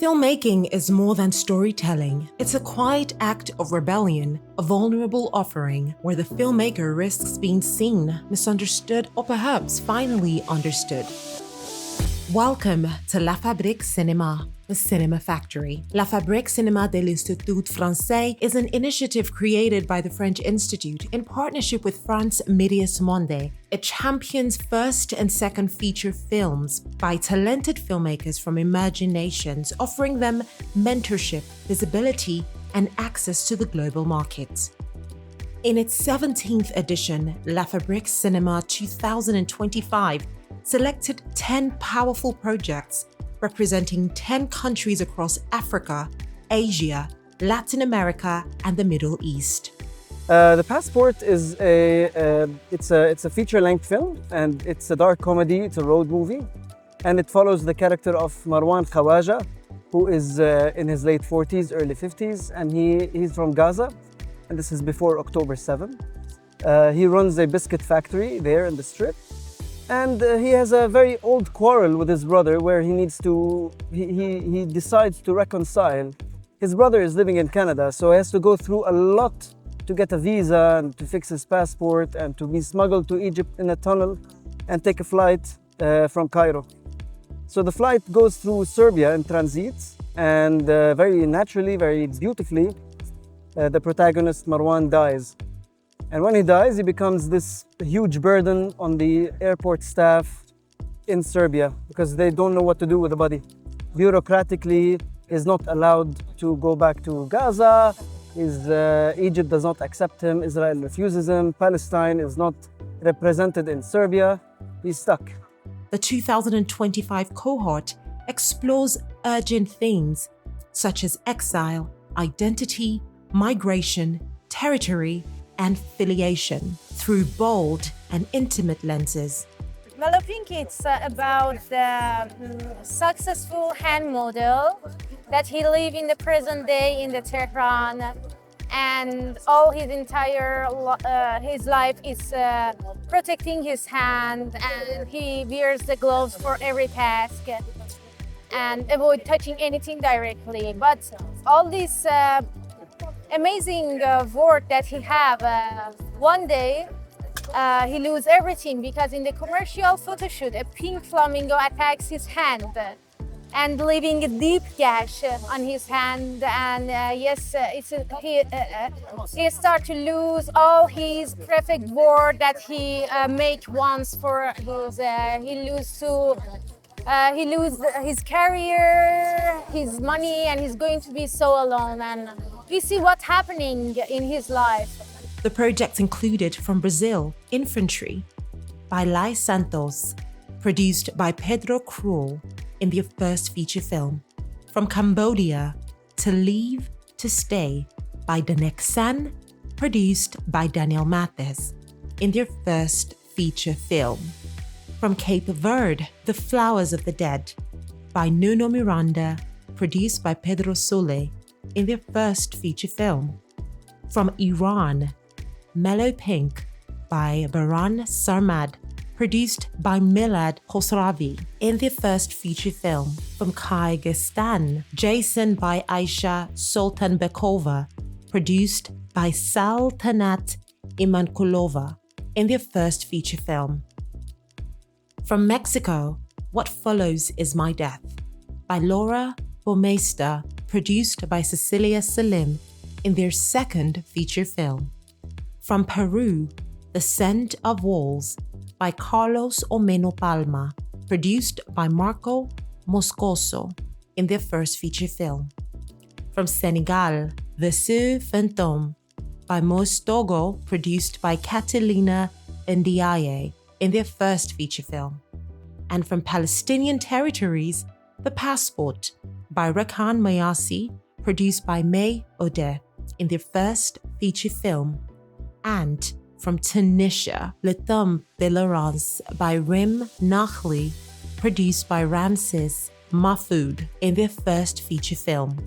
Filmmaking is more than storytelling. It's a quiet act of rebellion, a vulnerable offering where the filmmaker risks being seen, misunderstood, or perhaps finally understood. Welcome to La Fabrique Cinéma, the cinema factory. La Fabrique Cinéma de l'Institut Français is an initiative created by the French Institute in partnership with France Médias Monde. It champions first and second feature films by talented filmmakers from emerging nations, offering them mentorship, visibility, and access to the global market. In its 17th edition, La Fabrique Cinéma 2025 selected 10 powerful projects representing 10 countries across Africa, Asia, Latin America, and the Middle East. The Passport is it's a feature-length film, and it's a dark comedy. It's a road movie, and it follows the character of Marwan Khawaja, who is in his late 40s, early 50s, and he's from Gaza, and this is before October 7. He runs a biscuit factory there in the strip, and he has a very old quarrel with his brother where he decides to reconcile. His brother is living in Canada, so he has to go through a lot to get a visa and to fix his passport and to be smuggled to Egypt in a tunnel and take a flight from Cairo. So the flight goes through Serbia and transits, and very naturally, very beautifully, the protagonist Marwan dies. And when he dies, he becomes this huge burden on the airport staff in Serbia because they don't know what to do with the body. Bureaucratically, he's not allowed to go back to Gaza. Egypt does not accept him. Israel refuses him. Palestine is not represented in Serbia. He's stuck. The 2025 cohort explores urgent themes such as exile, identity, migration, territory, and filiation through bold and intimate lenses. Well, I think it's about the successful hand model that he lived in the present day in the Tehran, and all his entire his life is protecting his hand, and he wears the gloves for every task and avoid touching anything directly. But all this amazing work that he have, one day he lose everything because in the commercial photo shoot a pink flamingo attacks his hand and leaving a deep gash on his hand, and he start to lose all his perfect work that he make once for his he lose his career, his money, and he's going to be so alone, and we see what's happening in his life. The projects included from Brazil, Infantry, by Lai Santos, produced by Pedro Kroll in their first feature film. From Cambodia, To Leave, To Stay, by Danek San, produced by Daniel Mathis in their first feature film. From Cape Verde, The Flowers of the Dead, by Nuno Miranda, produced by Pedro Sole in their first feature film. From Iran, Mellow Pink by Baran Sarmad, produced by Milad Khosravi in their first feature film. From Kyrgyzstan, Jason by Aisha Soltanbekova, produced by Saltanat Imankulova in their first feature film. From Mexico, What Follows Is My Death by Laura Baumeister, produced by Cecilia Salim in their second feature film. From Peru, The Scent of Walls by Carlos Omeno Palma, produced by Marco Moscoso in their first feature film. From Senegal, Vaisseau Fantôme by Mostogo, produced by Catalina Ndiaye in their first feature film. And from Palestinian territories, The Passport by Rakan Mayasi, produced by May Odeh in their first feature film. And from Tunisia, Le Tombe de Laurence by Rim Nakhli, produced by Ramses Mahfoud in their first feature film.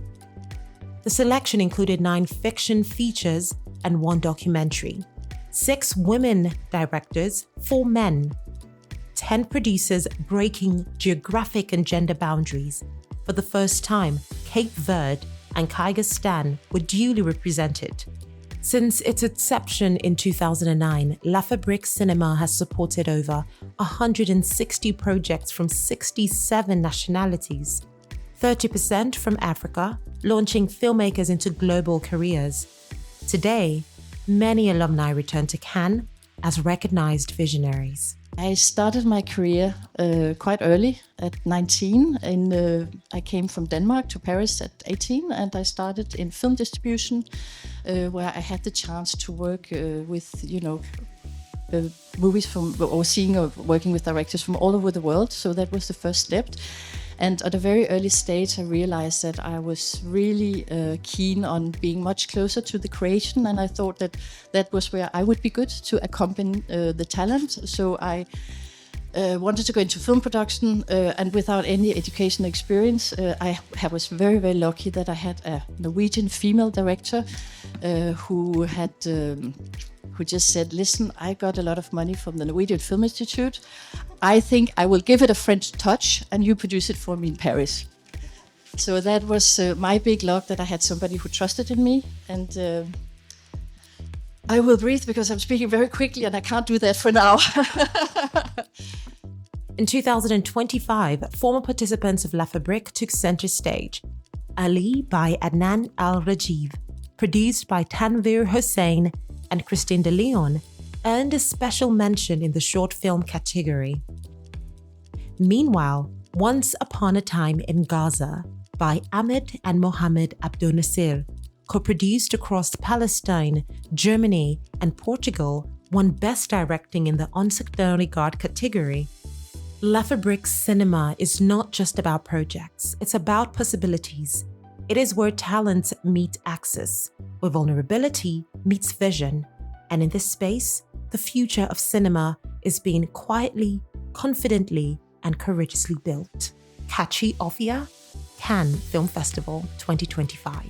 The selection included 9 fiction features and 1 documentary, 6 women directors, 4 men, 10 producers breaking geographic and gender boundaries, For the first time, Cape Verde and Kyrgyzstan were duly represented. Since its inception in 2009, La Fabrique Cinéma has supported over 160 projects from 67 nationalities, 30% from Africa, launching filmmakers into global careers. Today, many alumni return to Cannes as recognized visionaries. I started my career quite early, at 19. I came from Denmark to Paris at 18, and I started in film distribution, where I had the chance to work with, movies from, or seeing or working with directors from all over the world. So that was the first step. And at a very early stage, I realized that I was really keen on being much closer to the creation, and I thought that that was where I would be good to accompany the talent. So I wanted to go into film production, and without any educational experience, I was very, very lucky that I had a Norwegian female director who just said, listen, I got a lot of money from the Norwegian Film Institute. I think I will give it a French touch and you produce it for me in Paris. So that was my big luck, that I had somebody who trusted in me. And I will breathe because I'm speaking very quickly and I can't do that for now. In 2025, former participants of La Fabrique took center stage. Ali by Adnan Al-Rajiv, produced by Tanvir Hossain and Christine de Leon, earned a special mention in the short film category. Meanwhile, Once Upon a Time in Gaza by Ahmed and Mohammed Abdonasir, co-produced across Palestine, Germany, and Portugal, won Best Directing in the Ensemble Regard category. La Fabrique Cinéma is not just about projects, it's about possibilities. It is where talents meet access, where vulnerability meets vision. And in this space, the future of cinema is being quietly, confidently, and courageously built. Catchy Ofia, Cannes Film Festival 2025.